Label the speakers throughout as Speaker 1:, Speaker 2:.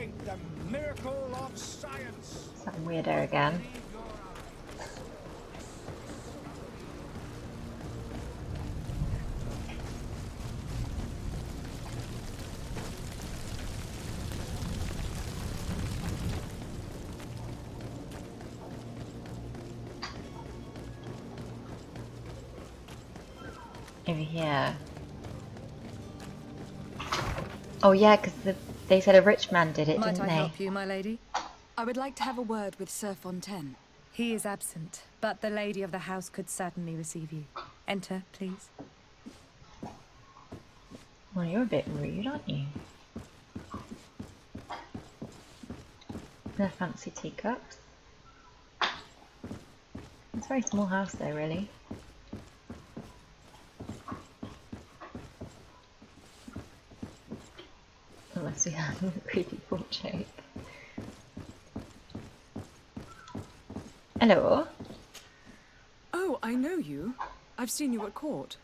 Speaker 1: celebrate the miracle of science.
Speaker 2: Some weirdo again. Over here. Oh yeah, because they said a rich man did it,
Speaker 3: Might
Speaker 2: didn't
Speaker 3: I
Speaker 2: they?
Speaker 3: help you, my lady? I would like to have a word with Sir Fontaine. He is absent, but the lady of the house could certainly receive you. Enter, please.
Speaker 2: Well, you're a bit rude, aren't you? No fancy teacups. It's a very small house though, really. Unless we have a creepy portrait. Hello.
Speaker 4: Oh, I know you. I've seen you at court.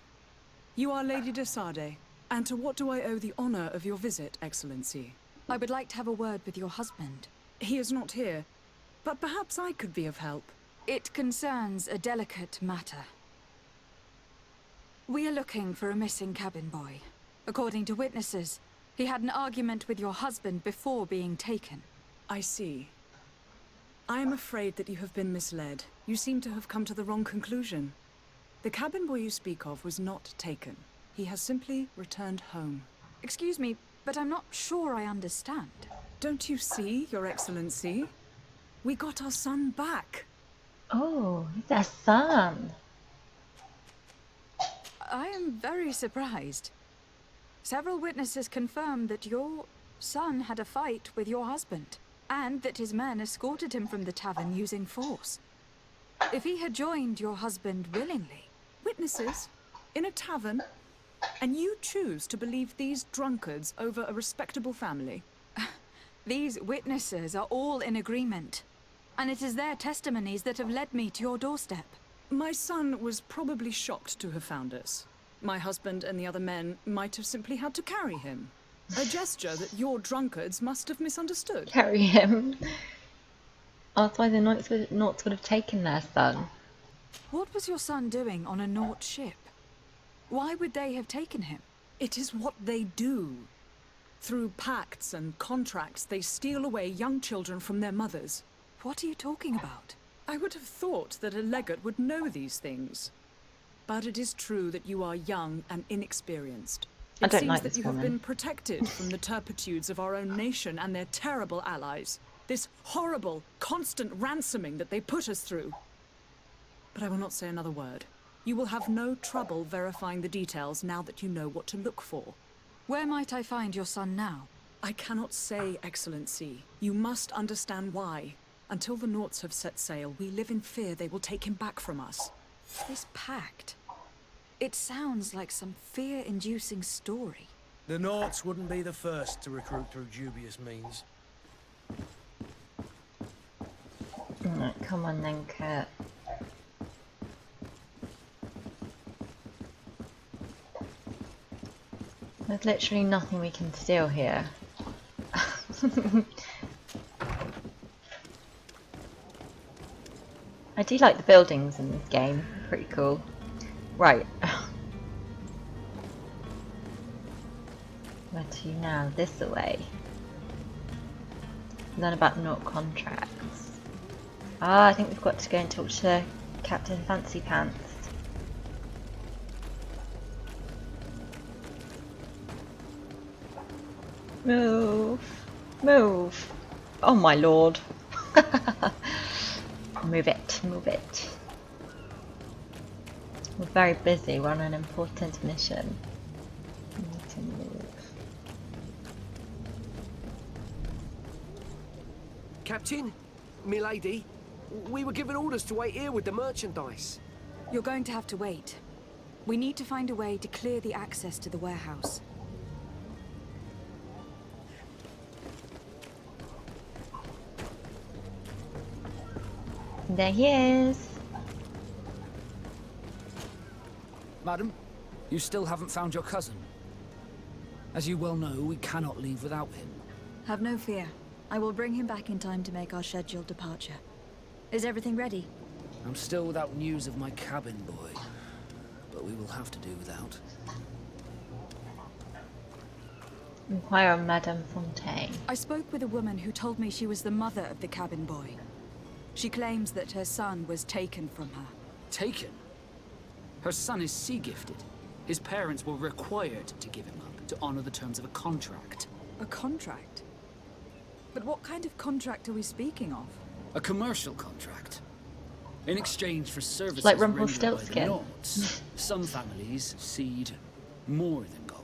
Speaker 4: You are Lady de Sade. And to what do I owe the honor of your visit, Excellency?
Speaker 3: I would like to have a word with your husband.
Speaker 4: He is not here, but perhaps I could be of help.
Speaker 3: It concerns a delicate matter. We are looking for a missing cabin boy. According to witnesses, he had an argument with your husband before being taken.
Speaker 4: I see. I am afraid that you have been misled. You seem to have come to the wrong conclusion. The cabin boy you speak of was not taken. He has simply returned home.
Speaker 3: Excuse me, but I'm not sure I understand.
Speaker 4: Don't you see, Your Excellency? We got our son back.
Speaker 2: Oh, it's their son.
Speaker 3: I am very surprised. Several witnesses confirmed that your son had a fight with your husband, and that his men escorted him from the tavern using force. If he had joined your husband willingly...
Speaker 4: Witnesses? In a tavern? And you choose to believe these drunkards over a respectable family?
Speaker 3: These witnesses are all in agreement, and it is their testimonies that have led me to your doorstep.
Speaker 4: My son was probably shocked to have found us. My husband and the other men might have simply had to carry him. A gesture that your drunkards must have misunderstood.
Speaker 2: Carry him. Oh, that's why the Knights would have taken their son.
Speaker 3: What was your son doing on a Naut ship? Why would they have taken him?
Speaker 4: It is what they do. Through pacts and contracts, they steal away young children from their mothers.
Speaker 3: What are you talking about?
Speaker 4: I would have thought that a legate would know these things. But it is true that you are young and inexperienced.
Speaker 2: I
Speaker 4: It
Speaker 2: don't
Speaker 4: seems
Speaker 2: like
Speaker 4: that
Speaker 2: this
Speaker 4: you have
Speaker 2: woman.
Speaker 4: been protected from the turpitudes of our own nation and their terrible allies. This horrible, constant ransoming that they put us through. But I will not say another word. You will have no trouble verifying the details now that you know what to look for.
Speaker 3: Where might I find your son now?
Speaker 4: I cannot say, Excellency. You must understand why. Until the Nauts have set sail, we live in fear they will take him back from us.
Speaker 3: This pact. It sounds like some fear-inducing story.
Speaker 5: The Nauts wouldn't be the first to recruit through dubious means.
Speaker 2: Right, come on then, Kurt. There's literally nothing we can steal here. I do like the buildings in this game, pretty cool. Right. Where to now? This way. Learn about Naut contracts. Ah, I think we've got to go and talk to Captain Fancy Pants. Move! Move! Oh my lord! Move it, move it. We're very busy, we're on an important mission. We need to move.
Speaker 6: Captain, milady, we were given orders to wait here with the merchandise.
Speaker 3: You're going to have to wait. We need to find a way to clear the access to the warehouse.
Speaker 2: There he is!
Speaker 7: Madam, you still haven't found your cousin. As you well know, we cannot leave without him.
Speaker 3: Have no fear. I will bring him back in time to make our scheduled departure. Is everything ready?
Speaker 7: I'm still without news of my cabin boy, but we will have to do without.
Speaker 2: Inquire on Madame Fontaine.
Speaker 3: I spoke with a woman who told me she was the mother of the cabin boy. She claims that her son was taken from her.
Speaker 7: Taken? Her son is sea-gifted. His parents were required to give him up to honor the terms of a contract.
Speaker 3: A contract? But what kind of contract are we speaking of?
Speaker 7: A commercial contract. In exchange for services
Speaker 2: Like
Speaker 7: rendered by the
Speaker 2: Rumpelstiltskin.
Speaker 7: Nords, some families cede more than gold.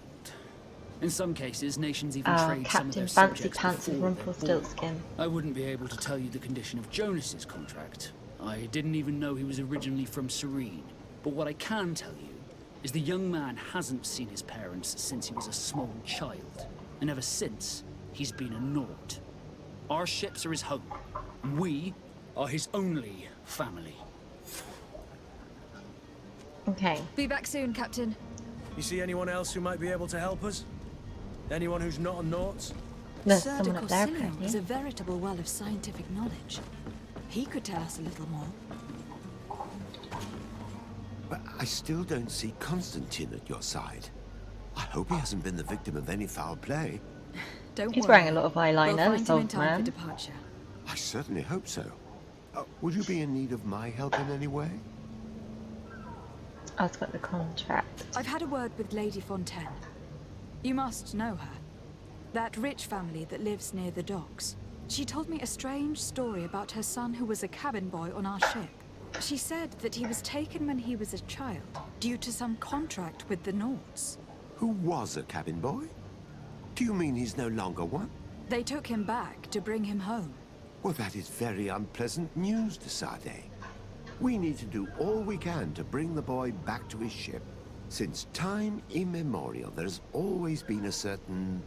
Speaker 7: In some cases, nations even trade some of
Speaker 2: Captain
Speaker 7: their
Speaker 2: Fancy
Speaker 7: subjects
Speaker 2: Pants of
Speaker 7: before they're born.
Speaker 2: Rumpelstiltskin.
Speaker 7: I wouldn't be able to tell you the condition of Jonas's contract. I didn't even know he was originally from Serene. But what I can tell you is the young man hasn't seen his parents since he was a small child. And ever since, he's been a Nord. Our ships are his home. And we are his only family.
Speaker 2: Okay.
Speaker 3: Be back soon, Captain.
Speaker 5: You see anyone else who might be able to help us? Anyone who's not a Naut?
Speaker 2: There's
Speaker 3: Sir
Speaker 2: someone
Speaker 3: de
Speaker 2: up there,
Speaker 3: Corsilium is
Speaker 2: apparently.
Speaker 3: a veritable well of scientific knowledge. He could tell us a little more.
Speaker 8: But I still don't see Constantin at your side. I hope he hasn't been the victim of any foul play.
Speaker 3: Don't
Speaker 2: He's
Speaker 3: worry.
Speaker 2: wearing a lot of
Speaker 3: We'll
Speaker 2: eyeliner,
Speaker 3: find
Speaker 2: this
Speaker 3: him in
Speaker 2: old
Speaker 3: time
Speaker 2: man.
Speaker 3: for departure.
Speaker 8: I certainly hope so. Would you be in need of my help in any way?
Speaker 2: I've got the contract.
Speaker 3: I've had a word with Lady Fontaine. You must know her. That rich family that lives near the docks. She told me a strange story about her son who was a cabin boy on our ship. She said that he was taken when he was a child, due to some contract with the Nords.
Speaker 8: Who was a cabin boy? Do you mean he's no longer one?
Speaker 3: They took him back to bring him home.
Speaker 8: Well, that is very unpleasant news, de Sade. We need to do all we can to bring the boy back to his ship. Since time immemorial, there has always been a certain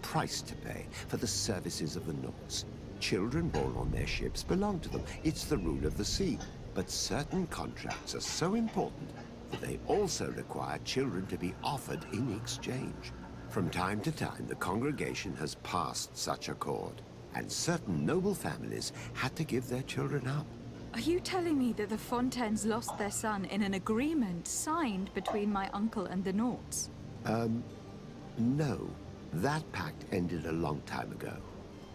Speaker 8: price to pay for the services of the Nords. Children born on their ships belong to them. It's the rule of the sea. But certain contracts are so important that they also require children to be offered in exchange. From time to time, the congregation has passed such accord, and certain noble families had to give their children up.
Speaker 3: Are you telling me that the Fontaines lost their son in an agreement signed between my uncle and the Nords?
Speaker 8: No. That pact ended a long time ago.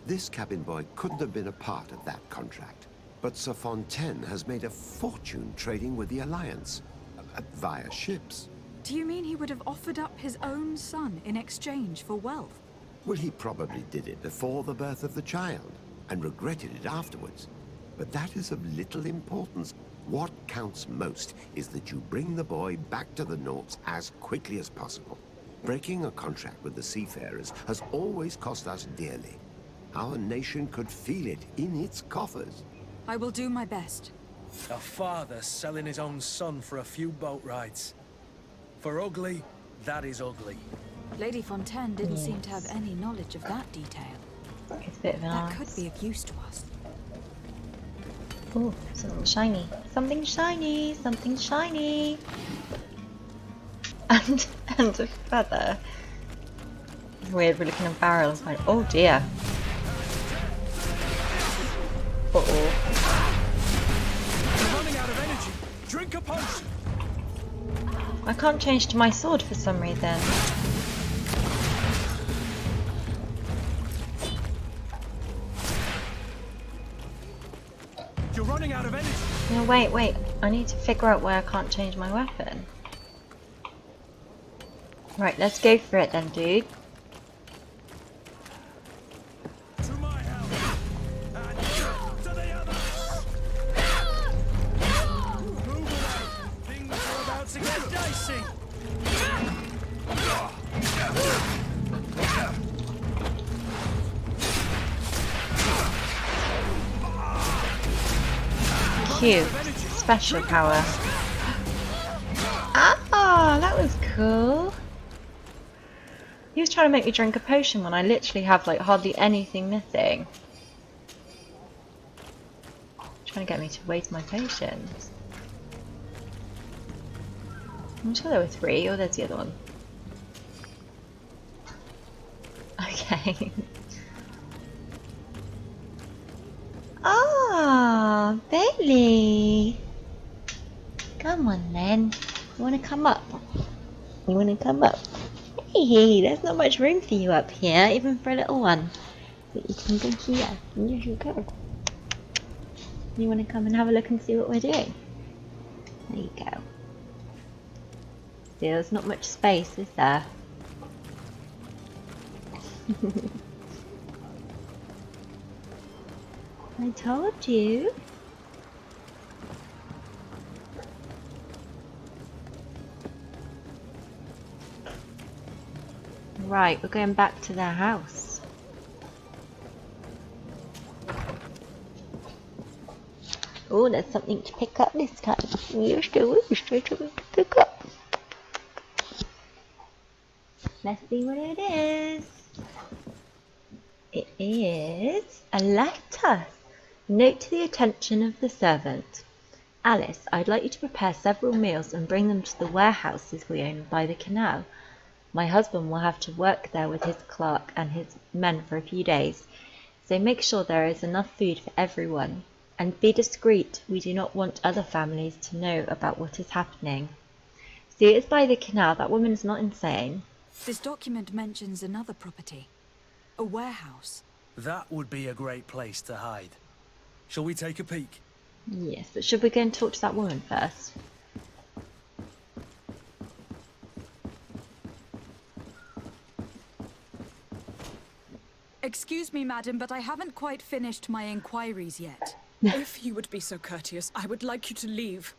Speaker 8: This cabin boy couldn't have been a part of that contract. But Sir Fontaine has made a fortune trading with the Alliance, via ships.
Speaker 3: Do you mean he would have offered up his own son in exchange for wealth?
Speaker 8: Well, he probably did it before the birth of the child, and regretted it afterwards. But that is of little importance. What counts most is that you bring the boy back to the Nords as quickly as possible. Breaking a contract with the seafarers has always cost us dearly. Our nation could feel it in its coffers.
Speaker 3: I will do my best.
Speaker 5: A father selling his own son for a few boat rides. For ugly, that is ugly.
Speaker 3: Lady Fontaine didn't seem to have any knowledge of that detail.
Speaker 2: It's a bit of an
Speaker 3: That
Speaker 2: arse.
Speaker 3: could be of use to us.
Speaker 2: Ooh, something shiny. Something shiny! Something shiny! And a feather. Weird, we're looking at barrels like, oh dear. Uh-oh.
Speaker 5: You're running out of energy. Drink a potion.
Speaker 2: I can't change to my sword for some reason.
Speaker 5: You're running out of energy.
Speaker 2: No, wait. I need to figure out where I can't change my weapon. Right, let's go for it then, dude.
Speaker 5: To my house. And to the others. Move away. Things are about to get dicey.
Speaker 2: Q. Special power. Ah, that was cool. He was trying to make me drink a potion when I literally have like hardly anything missing. Trying to get me to waste my potions. I'm sure there were 3, or there's the other one. Okay. Oh, Bailey. Come on then. You wanna come up? You wanna come up? Hey, there's not much room for you up here, even for a little one. But you can go here. Here you go. You wanna come and have a look and see what we're doing? There you go. See, there's not much space, is there? I told you. Right, we're going back to their house. Oh, there's something to pick up this time. Yes, there is. There's something to pick up. Let's see what it is. It is a letter. Note to the attention of the servant. Alice, I'd like you to prepare several meals and bring them to the warehouses we own by the canal. My husband will have to work there with his clerk and his men for a few days, so make sure there is enough food for everyone. And be discreet, we do not want other families to know about what is happening. See, it's by the canal. That woman is not insane.
Speaker 3: This document mentions another property. A warehouse.
Speaker 5: That would be a great place to hide. Shall we take a peek?
Speaker 2: Yes, but should we go and talk to that woman first?
Speaker 3: Excuse me, madam, but I haven't quite finished my inquiries yet.
Speaker 4: If you would be so courteous, I would like you to leave.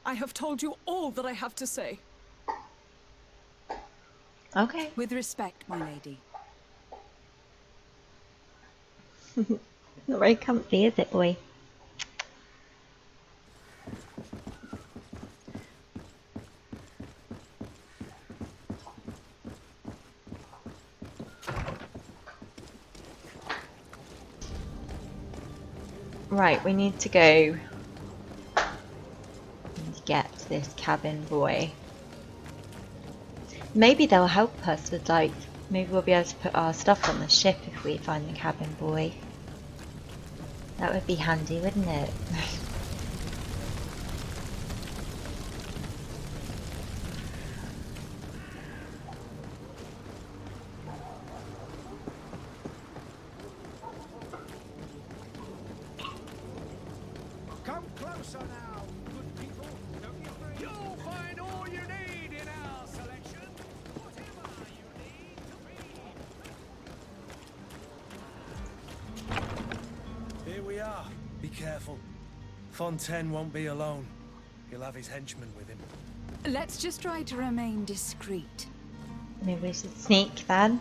Speaker 4: I have told you all that I have to say.
Speaker 2: Okay.
Speaker 3: With respect, my lady.
Speaker 2: Not very comfy, is it, boy? Right, we need to go and get this cabin boy. Maybe they'll help us with, like, maybe we'll be able to put our stuff on the ship if we find the cabin boy. That would be handy, wouldn't it?
Speaker 1: Come closer now, good people. Don't be afraid. You'll find all you need in our selection. Whatever you need to be.
Speaker 5: Here we are. Be careful. Fontaine won't be alone. He'll have his henchmen with him.
Speaker 3: Let's just try to remain discreet.
Speaker 2: Maybe we should sneak then.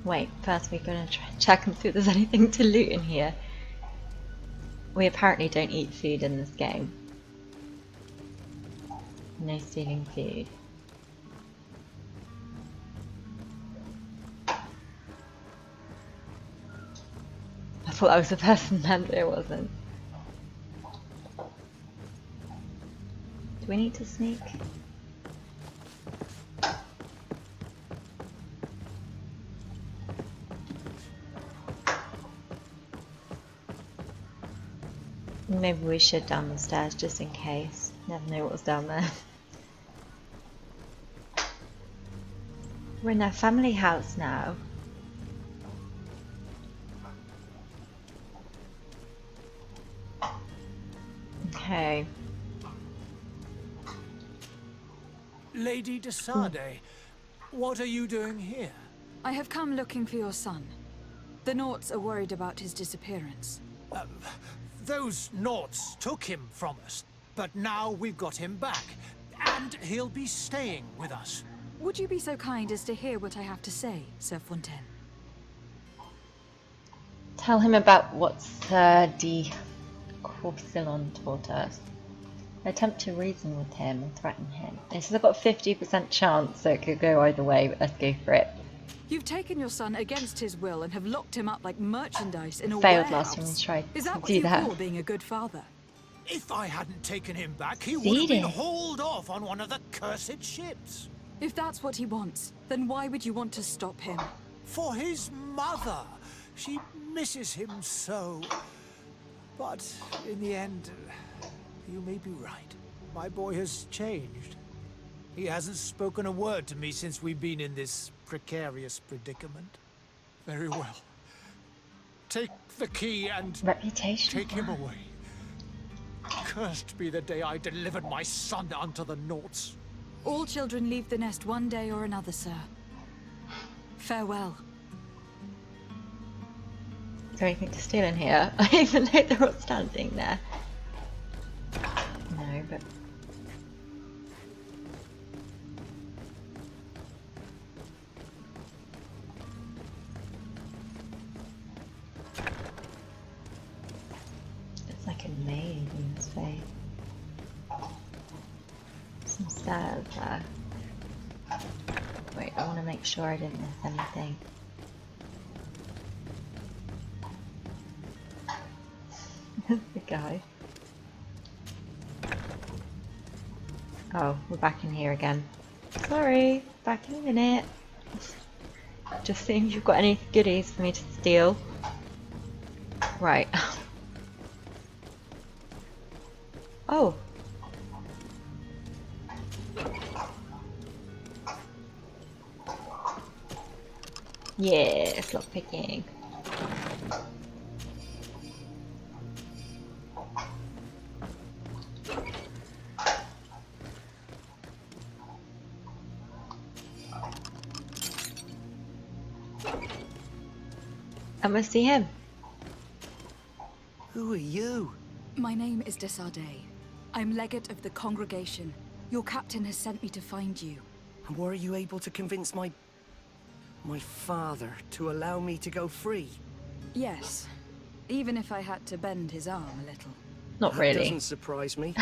Speaker 2: Wait, first we're gonna try and check and see if there's anything to loot in here. We apparently don't eat food in this game. No stealing food. I thought that was the person then, but it wasn't. Do we need to sneak? Maybe we should down the stairs just in case. Never know what was down there. We're in our family house now. Okay.
Speaker 1: Lady de Sade, what are you doing here?
Speaker 3: I have come looking for your son. The Naughts are worried about his disappearance.
Speaker 1: Those Naughts took him from us, but now we've got him back, and he'll be staying with us.
Speaker 3: Would you be so kind as to hear what I have to say, Sir Fontaine?
Speaker 2: Tell him about what Sir de Courcillon taught us. Attempt to reason with him and threaten him. It says I've got a 50% chance, so it could go either way, but let's go for it.
Speaker 3: You've taken your son against his will and have locked him up like merchandise in a
Speaker 2: Failed
Speaker 3: warehouse.
Speaker 2: last time we tried
Speaker 3: Is
Speaker 2: to
Speaker 3: that what
Speaker 2: do
Speaker 3: you
Speaker 2: that.
Speaker 3: call being a good father?
Speaker 1: If I hadn't taken him back, he would
Speaker 2: Feed
Speaker 1: have been
Speaker 2: it.
Speaker 1: hauled off on one of the cursed ships.
Speaker 3: If that's what he wants, then why would you want to stop him?
Speaker 1: For his mother. She misses him so. But in the end, you may be right. My boy has changed. He hasn't spoken a word to me since we've been in this precarious predicament. Very well. Take the key and
Speaker 2: Reputation.
Speaker 1: take him away. Cursed be the day I delivered my son unto the Naughts.
Speaker 3: All children leave the nest one day or another, sir. Farewell.
Speaker 2: Is there anything to steal in here? Even though they're all standing there. No, but... It's like a maid in his face. Some stairs there. Wait, I want to make sure I didn't miss anything. The guy. Oh, we're back in here again. Sorry, back in a minute. Just seeing if you've got any goodies for me to steal. Right. Oh. Yes, lockpicking. I must see him.
Speaker 6: Who are you?
Speaker 3: My name is Desardet. I'm legate of the congregation. Your captain has sent me to find you.
Speaker 6: And were you able to convince my father to allow me to go free?
Speaker 3: Yes, even if I had to bend his arm a little.
Speaker 2: Not
Speaker 6: That
Speaker 2: really.
Speaker 6: doesn't surprise me.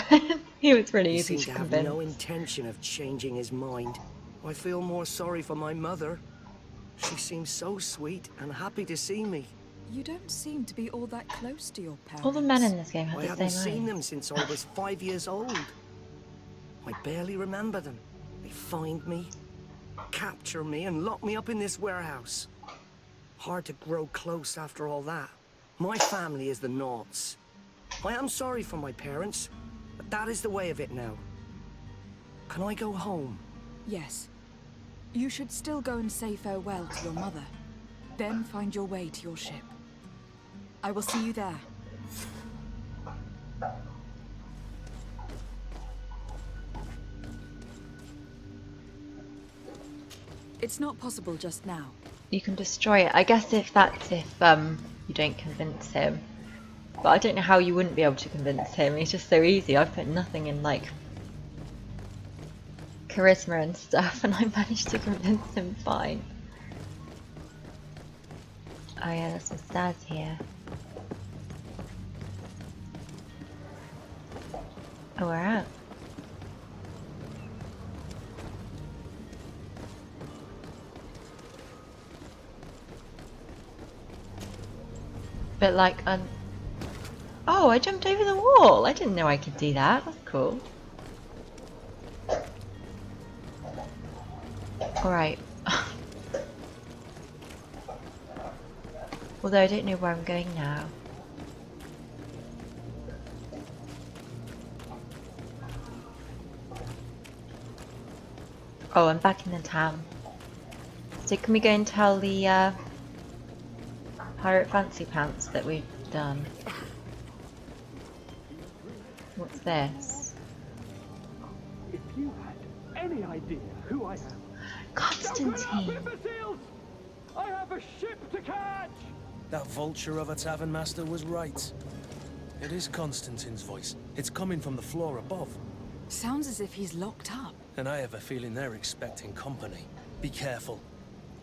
Speaker 2: He was really
Speaker 6: He
Speaker 2: easy
Speaker 6: seemed
Speaker 2: to
Speaker 6: to have
Speaker 2: convince.
Speaker 6: no intention of changing his mind. I feel more sorry for my mother. She seems so sweet and happy to see me.
Speaker 3: You don't seem to be all that close to your parents.
Speaker 2: All the men in this game have
Speaker 6: I
Speaker 2: the
Speaker 6: hadn't
Speaker 2: same
Speaker 6: seen
Speaker 2: eyes.
Speaker 6: them since I was 5 years old. I barely remember them. They find me, capture me, and lock me up in this warehouse. Hard to grow close after all that. My family is the Naughts. I am sorry for my parents, but that is the way of it now. Can I go home?
Speaker 3: Yes. You should still go and say farewell to your mother. Then find your way to your ship. I will see you there. It's not possible just now.
Speaker 2: You can destroy it. I guess if that's if you don't convince him. But I don't know how you wouldn't be able to convince him. He's just so easy. I've put nothing in like charisma and stuff, and I managed to convince him fine. Oh yeah, there's some stairs here. Oh, we're out. But like, oh, I jumped over the wall. I didn't know I could do that. That's cool. Alright. Although I don't know where I'm going now. Oh, I'm back in the town. So can we go and tell the Pirate Fancy Pants that we've done? What's this?
Speaker 9: If you had any idea who I am.
Speaker 2: Constantin!
Speaker 9: I have a ship to catch!
Speaker 5: That vulture of a tavern master was right. It is Constantin's voice. It's coming from the floor above.
Speaker 3: Sounds as if he's locked up.
Speaker 5: And I have a feeling they're expecting company. Be careful.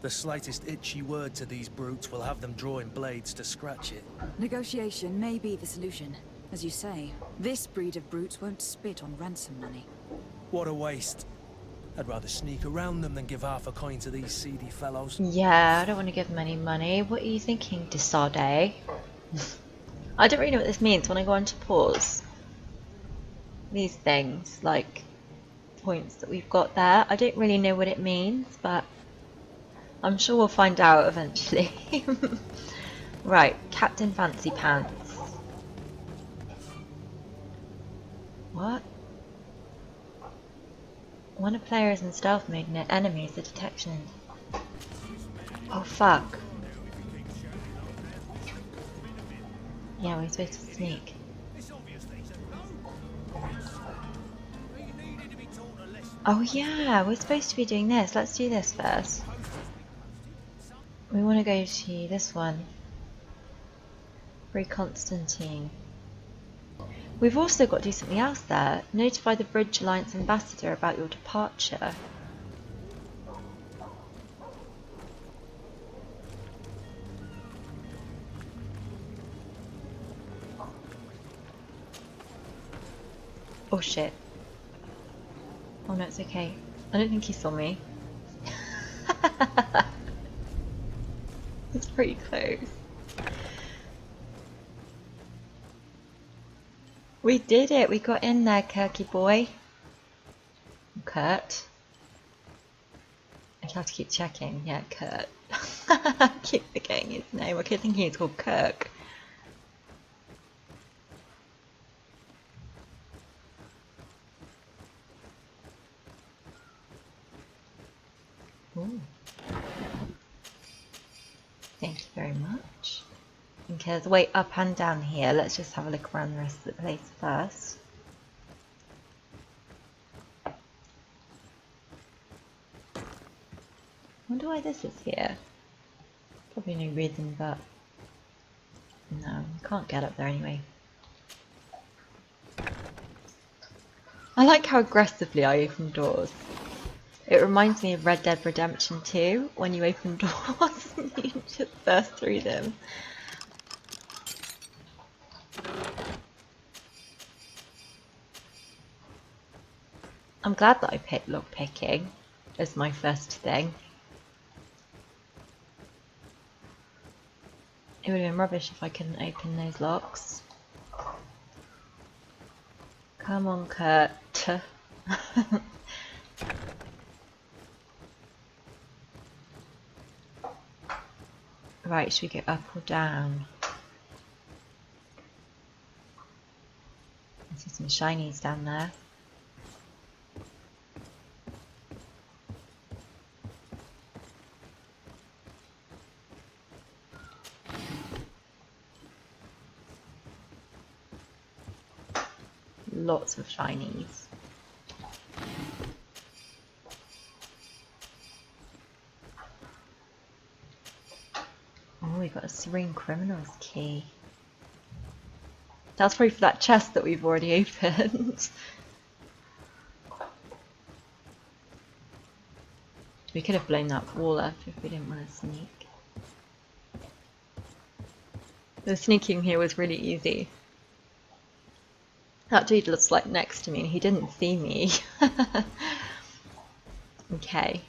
Speaker 5: The slightest itchy word to these brutes will have them drawing blades to scratch it.
Speaker 3: Negotiation may be the solution. As you say, this breed of brutes won't spit on ransom money.
Speaker 5: What a waste. I'd rather sneak around them than give half a coin to these seedy fellows.
Speaker 2: Yeah, I don't want to give them any money. What are you thinking, Desardet? I don't really know what this means when I go on to pause. These things, like points that we've got there. I don't really know what it means, but I'm sure we'll find out eventually. Right, Captain Fancy Pants. What? When a player is in stealth mode near enemies, the detection... Oh fuck. Yeah, we're supposed to sneak. Oh yeah, we're supposed to be doing this. Let's do this first. We want to go to this one. Free Constantin. We've also got to do something else there. Notify the Bridge Alliance ambassador about your departure. Oh shit. Oh no, it's okay. I don't think he saw me. It's pretty close. We did it! We got in there, Kirky boy. Kurt. I have to keep checking. Yeah, Kurt. I keep forgetting his name. I keep thinking he's called Kirk. Ooh. Thank you very much. Okay, there's a way up and down here. Let's just have a look around the rest of the place first. Wonder why this is here. Probably no reason, but no, can't get up there anyway. I like how aggressively I open doors. It reminds me of Red Dead Redemption 2, when you open doors and you just burst through them. I'm glad that I picked lockpicking as my first thing. It would have been rubbish if I couldn't open those locks. Come on, Kurt. Right, should we go up or down? I see some shinies down there. Lots of shinies. Oh, we got a Serene Criminal's key. That's probably for that chest that we've already opened. We could have blown that wall up if we didn't want to sneak. The sneaking here was really easy. That dude was like next to me and he didn't see me. Okay.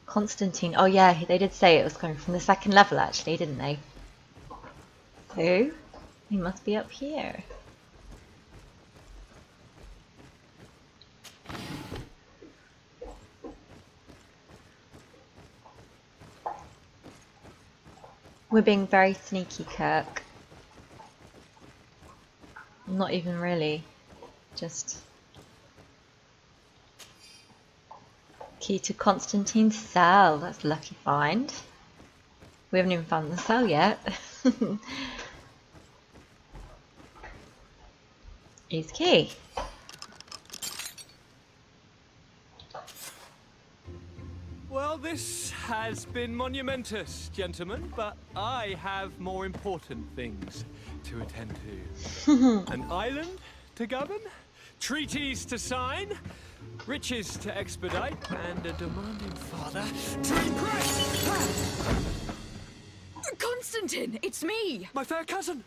Speaker 2: Constantin. Oh yeah, they did say it was coming from the second level actually, didn't they? So, he must be up here. We're being very sneaky, Kirk. Not even really. Just... Key to Constantin's cell. That's a lucky find. We haven't even found the cell yet. Here's key.
Speaker 10: Well, this has been monumentous, gentlemen, but I have more important things to attend to. An island to govern, treaties to sign, riches to expedite, and a demanding father to impress.
Speaker 3: Constantin, it's me!
Speaker 10: My fair cousin!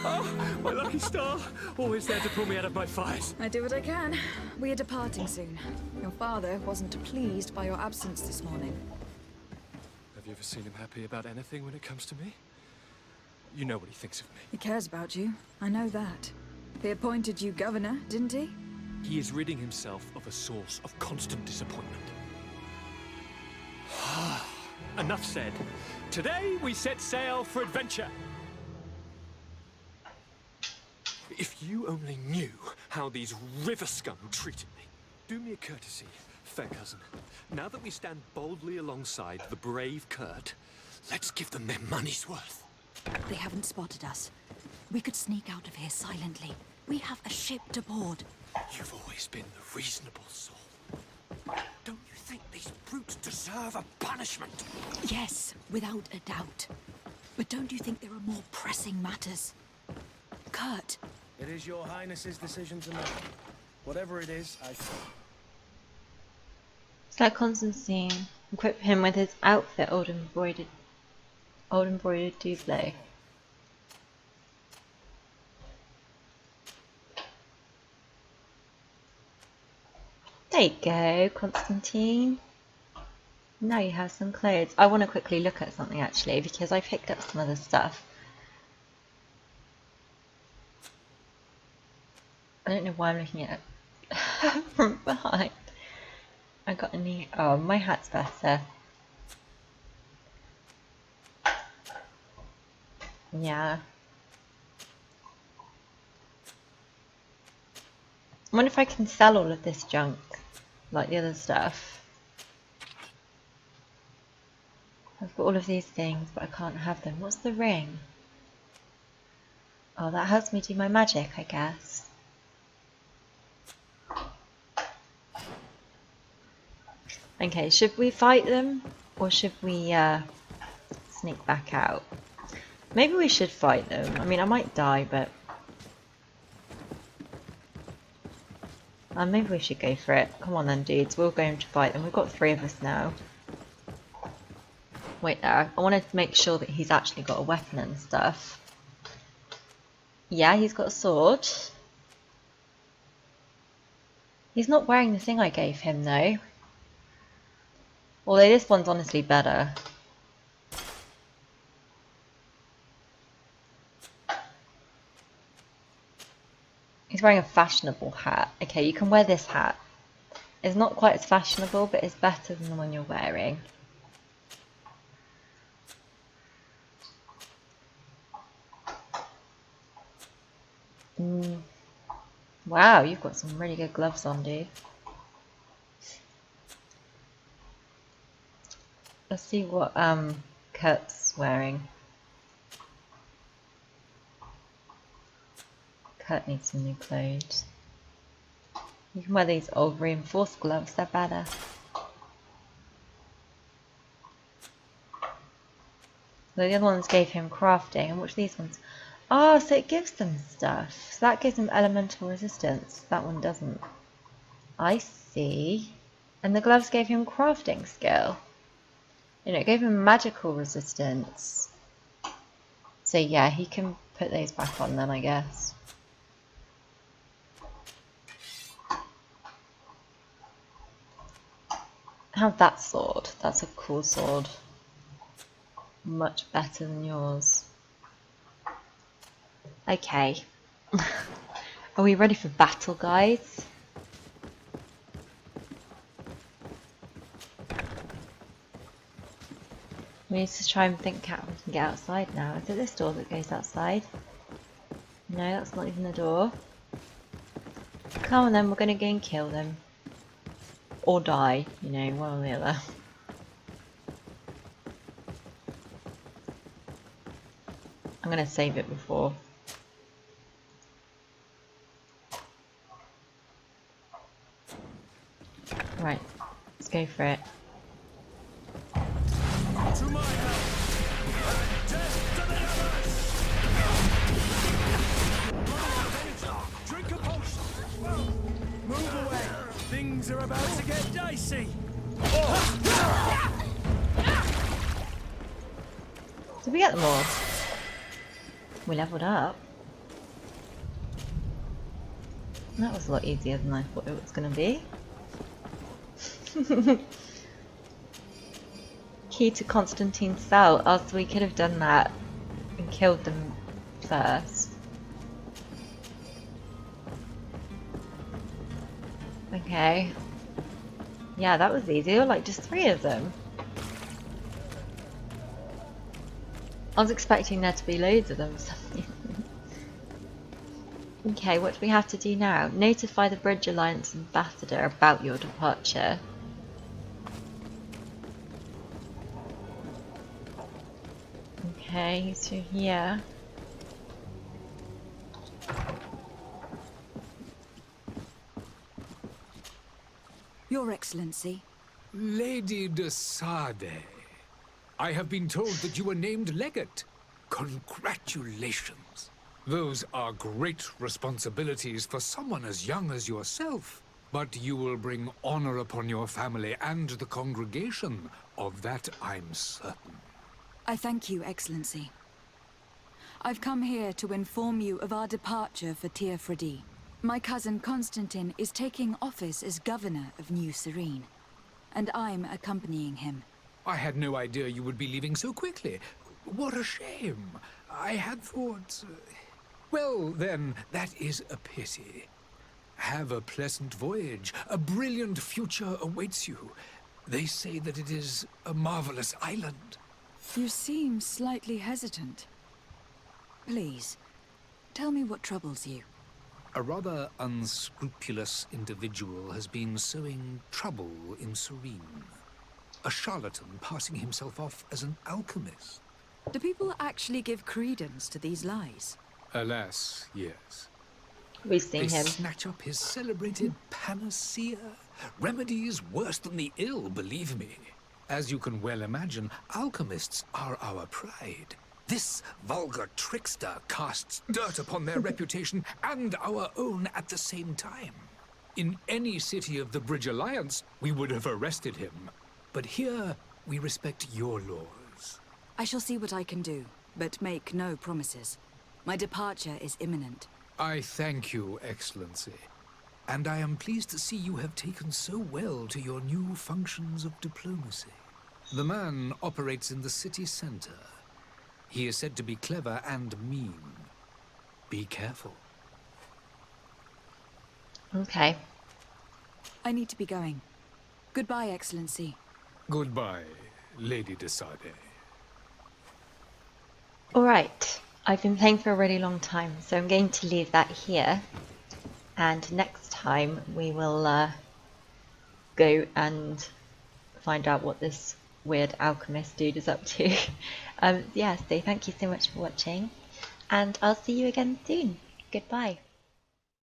Speaker 10: Oh, my lucky star. Always there to pull me out of my fires.
Speaker 3: I do what I can. We are departing soon. Your father wasn't pleased by your absence this morning.
Speaker 10: Have you ever seen him happy about anything when it comes to me? You know what he thinks of me.
Speaker 3: He cares about you. I know that. He appointed you governor, didn't he?
Speaker 10: He is ridding himself of a source of constant disappointment. Enough said. Today we set sail for adventure. If you only knew how these river scum treated me. Do me a courtesy, fair cousin. Now that we stand boldly alongside the brave Kurt, let's give them their money's worth.
Speaker 11: They haven't spotted us. We could sneak out of here silently. We have a ship to board.
Speaker 10: You've always been the reasonable soul. Don't you think these brutes deserve a punishment?
Speaker 11: Yes, without a doubt. But don't you think there are more pressing matters? Kurt.
Speaker 5: It is your highness's decision to make. Whatever it is,
Speaker 2: Select Constantin. Equip him with his outfit, old embroidered doublet. There you go, Constantine. Now you have some clothes. I want to quickly look at something actually, because I picked up some other stuff. I don't know why I'm looking at it from behind. I got a new... Oh, my hat's better. Yeah. I wonder if I can sell all of this junk, like the other stuff. I've got all of these things, but I can't have them. What's the ring? Oh, that helps me do my magic, I guess. Okay, should we fight them, or should we sneak back out? Maybe we should fight them. I mean, I might die, but... maybe we should go for it. Come on then, dudes. We'll go in to fight them. We've got 3 of us now. Wait there. I wanted to make sure that he's actually got a weapon and stuff. Yeah, he's got a sword. He's not wearing the thing I gave him, though. Although this one's honestly better. He's wearing a fashionable hat. Okay, you can wear this hat. It's not quite as fashionable, but it's better than the one you're wearing. Wow, you've got some really good gloves on, dude. Let's see what Kurt's wearing. Kurt needs some new clothes. You can wear these old reinforced gloves, they're better. The other ones gave him crafting, and which these ones? Oh, so it gives them stuff. So that gives them elemental resistance. That one doesn't. I see. And the gloves gave him crafting skill. You know, it gave him magical resistance. So yeah, he can put those back on then, I guess. Have that sword. That's a cool sword. Much better than yours. Okay. Are we ready for battle, guys? We need to try and think how we can get outside now. Is it this door that goes outside? No, that's not even the door. Come on then, we're going to go and kill them. Or die, you know, one or the other. I'm going to save it before. Right, let's go for it.
Speaker 5: To my help! Death to the others! Drink a potion! Move away! Things are about to get dicey!
Speaker 2: Did we get them all? We leveled up. That was a lot easier than I thought it was going to be. Key to Constantine's cell. Oh, so we could have done that and killed them first. Okay. Yeah, that was easy. There were like just 3 of them. I was expecting there to be loads of them. Okay, what do we have to do now? Notify the Bridge Alliance ambassador about your departure. Okay, so here.
Speaker 11: Your Excellency.
Speaker 12: Lady de Sade, I have been told that you were named legate. Congratulations. Those are great responsibilities for someone as young as yourself. But you will bring honor upon your family and the congregation. Of that I'm certain.
Speaker 11: I thank you, Excellency. I've come here to inform you of our departure for Teofredi. My cousin Constantin is taking office as governor of New Serene, and I'm accompanying him.
Speaker 12: I had no idea you would be leaving so quickly. What a shame. I had thought... Well, then, that is a pity. Have a pleasant voyage. A brilliant future awaits you. They say that it is a marvelous island.
Speaker 11: You seem slightly hesitant. Please, tell me what troubles you.
Speaker 12: A rather unscrupulous individual has been sowing trouble in Serene. A charlatan passing himself off as an alchemist.
Speaker 11: Do people actually give credence to these lies?
Speaker 12: Alas, yes.
Speaker 2: We've seen
Speaker 12: They
Speaker 2: him.
Speaker 12: snatch up his celebrated panacea. Remedies worse than the ill, believe me. As you can well imagine, alchemists are our pride. This vulgar trickster casts dirt upon their reputation and our own at the same time. In any city of the Bridge Alliance, we would have arrested him. But here, we respect your laws.
Speaker 11: I shall see what I can do, but make no promises. My departure is imminent.
Speaker 12: I thank you, Excellency. And I am pleased to see you have taken so well to your new functions of diplomacy. The man operates in the city center. He is said to be clever and mean. Be careful.
Speaker 2: Okay.
Speaker 11: I need to be going. Goodbye, Excellency.
Speaker 12: Goodbye, Lady de Sade.
Speaker 2: Alright, I've been playing for a really long time, so I'm going to leave that here. And next time we will go and find out what this weird alchemist dude is up to. Yeah, so thank you so much for watching, and I'll see you again soon. Goodbye.